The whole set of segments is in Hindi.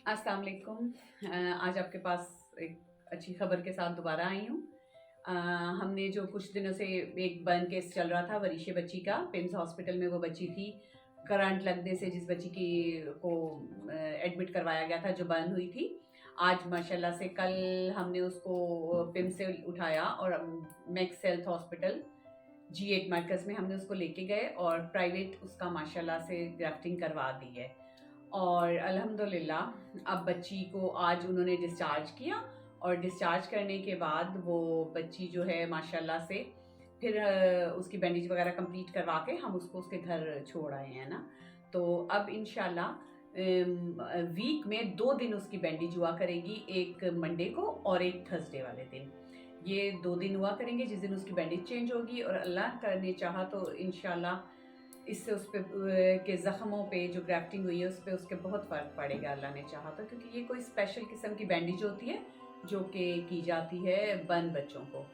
अस्सलाम वालेकुम। आज आपके पास एक अच्छी खबर के साथ दोबारा आई हूँ। हमने जो कुछ दिनों से एक बर्न केस चल रहा था वरीशे बच्ची का, पिम्स हॉस्पिटल में वो बच्ची थी, करंट लगने से जिस बच्ची की को एडमिट करवाया गया था, जो बर्न हुई थी। आज माशाल्लाह से कल हमने उसको पिम्स से उठाया और मैक्स हेल्थ हॉस्पिटल G8 मरकज़ में हमने उसको लेके गए और प्राइवेट उसका माशाल्लाह से ग्राफ्टिंग करवा दी है। और अल्हम्दुलिल्लाह अब बच्ची को आज उन्होंने डिस्चार्ज किया और डिस्चार्ज करने के बाद वो बच्ची जो है माशाल्लाह से फिर उसकी बैंडेज वगैरह कंप्लीट करवा के हम उसको उसके घर छोड़ आए हैं ना। तो अब इंशाल्लाह वीक में 2 दिन उसकी बैंडेज हुआ करेगी, एक मंडे को और एक थर्सडे वाले दिन। ये 2 दिन हुआ करेंगे जिस दिन उसकी बैंडेज चेंज होगी, और अल्लाह करने चाहा तो इंशाल्लाह इससे उस पे के ज़ख्मों पे जो ग्राफ्टिंग हुई है उस पे उसके बहुत फ़र्क पड़ेगा अल्लाह ने चाहा तो, क्योंकि ये कोई स्पेशल किस्म की बैंडेज होती है जो कि की जाती है बर्न बच्चों को।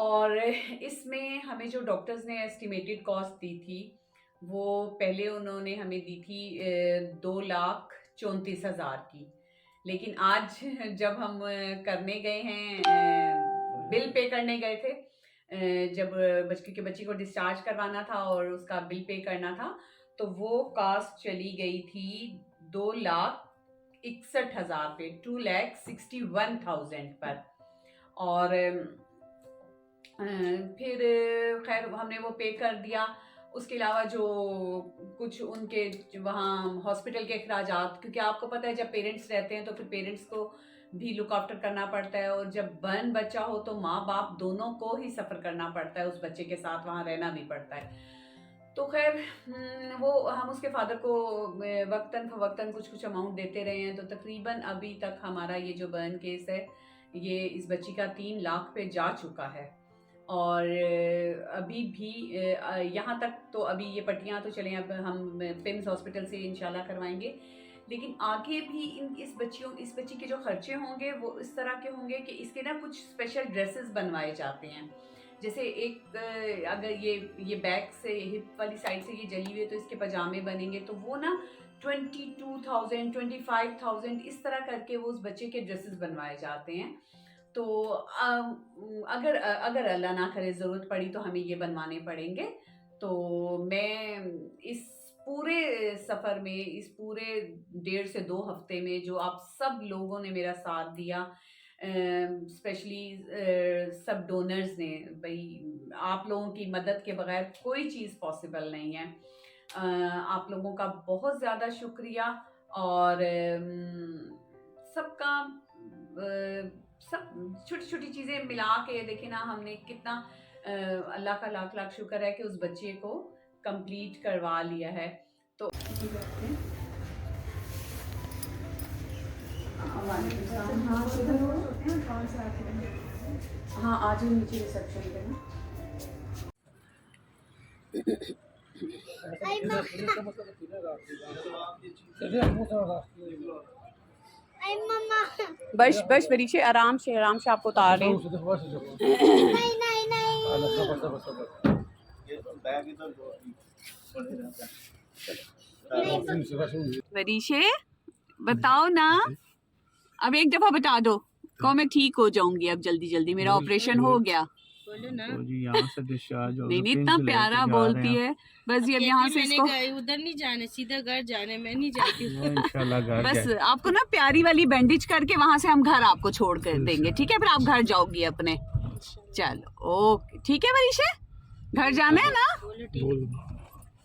और इसमें हमें जो डॉक्टर्स ने एस्टिमेटेड कॉस्ट दी थी वो पहले उन्होंने हमें दी थी 2,34,000 की, लेकिन आज जब हम करने गए हैं, बिल पे करने गए थे, जब बच्ची को डिस्चार्ज करवाना था और उसका बिल पे करना था, तो वो कास्ट चली गई थी 2,61,000 पे, 2,61,000 पर। और फिर खैर हमने वो पे कर दिया। उसके अलावा जो कुछ उनके वहाँ हॉस्पिटल के अखराजात, क्योंकि आपको पता है जब पेरेंट्स रहते हैं तो फिर पेरेंट्स को भी लुक आफ्टर करना पड़ता है, और जब बर्न बच्चा हो तो माँ बाप दोनों को ही सफ़र करना पड़ता है, उस बच्चे के साथ वहाँ रहना भी पड़ता है। तो खैर वो हम उसके फादर को वक्तन फवक्तन कुछ कुछ अमाउंट देते रहे हैं, तो तकरीबन अभी तक हमारा ये जो बर्न केस है ये इस बच्ची का 3 लाख पे जा चुका है। और अभी भी यहाँ तक तो अभी ये पट्टियाँ तो चलें, अब हम पिम्स हॉस्पिटल से इंशाल्लाह करवाएंगे, लेकिन आगे भी इस बच्ची के जो खर्चे होंगे वो इस तरह के होंगे कि इसके ना कुछ स्पेशल ड्रेसेस बनवाए जाते हैं। जैसे एक अगर ये बैक से हिप वाली साइड से ये जली हुई है तो इसके पजामे बनेंगे, तो वो ना 22,000 25,000 इस तरह करके वो उस बच्चे के ड्रेसेस बनवाए जाते हैं। तो अगर अल्लाह ना करे ज़रूरत पड़ी तो हमें ये बनवाने पड़ेंगे। तो मैं इस पूरे सफ़र में, इस पूरे 1.5 से 2 हफ्ते में जो आप सब लोगों ने मेरा साथ दिया, स्पेशली सब डोनर्स ने, भाई आप लोगों की मदद के बगैर कोई चीज़ पॉसिबल नहीं है। आप लोगों का बहुत ज़्यादा शुक्रिया। और सबका सब छोटी-छोटी चीज़ें मिला के देखिए ना, हमने कितना अल्लाह का लाख लाख शुक्र है कि उस बच्चे को कंप्लीट करवा लिया है। तो हाँ, आ जाओ नीचे रिसेप्शन पे ना। बस बस वरीशे आराम से आपको उतार रहे हैं। नहीं नहीं नहीं वरीशे बताओ ना, अब एक दफा बता दो, कहो मैं ठीक हो जाऊंगी अब जल्दी जल्दी, मेरा ऑपरेशन हो गया। बोलो ना। तो जी यहाँ से डिस्चार्ज हो नहीं गए, इतना पिंस लेके प्यारा जा बोलती रहे हैं है। बस ये अब कहती यहाँ से मैंने इसको उधर नहीं जाना, सीधा घर जाना है, मैं नहीं जाती वो इंशाल्लाह घर बस जाए। आपको ना प्यारी वाली बैंडेज करके वहां से हम घर आपको छोड़ कर देंगे, ठीक है? फिर आप घर जाओगी अपने। चलो ओके, ठीक है वरीशे, घर जाना है ना? बोलो ठीक बोल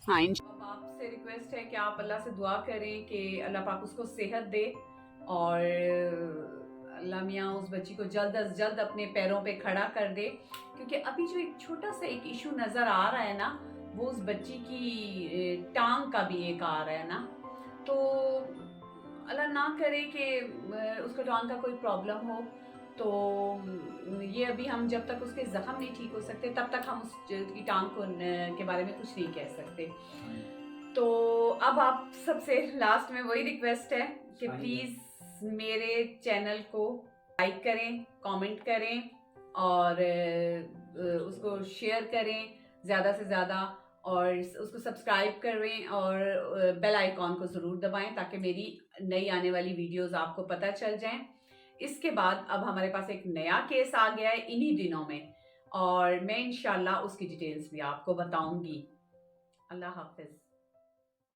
हाँ, आपसे रिक्वेस्ट है कि आप अल्लाह से दुआ करें कि अल्लाह पाक उसको सेहत दे, और अल्लाह मियाँ उस बच्ची को जल्द अज जल्द अपने पैरों पे खड़ा कर दे, क्योंकि अभी जो एक छोटा सा एक इशू नज़र आ रहा है ना, वो उस बच्ची की टांग का भी एक आ रहा है ना। तो अल्लाह ना करे कि उसका टांग का कोई प्रॉब्लम हो, तो ये अभी हम जब तक उसके ज़ख्म नहीं ठीक हो सकते तब तक हम उसकी टांग को के बारे में कुछ नहीं कह सकते। तो अब आप सबसे लास्ट में वही रिक्वेस्ट है कि प्लीज़ मेरे चैनल को लाइक करें, कमेंट करें और उसको शेयर करें ज़्यादा से ज़्यादा, और उसको सब्सक्राइब करें और बेल आइकॉन को ज़रूर दबाएं ताकि मेरी नई आने वाली वीडियोस आपको पता चल जाएं। इसके बाद अब हमारे पास एक नया केस आ गया है इन्हीं दिनों में, और मैं इंशाल्लाह उसकी डिटेल्स भी आपको बताऊंगी। अल्लाह हाफिज़।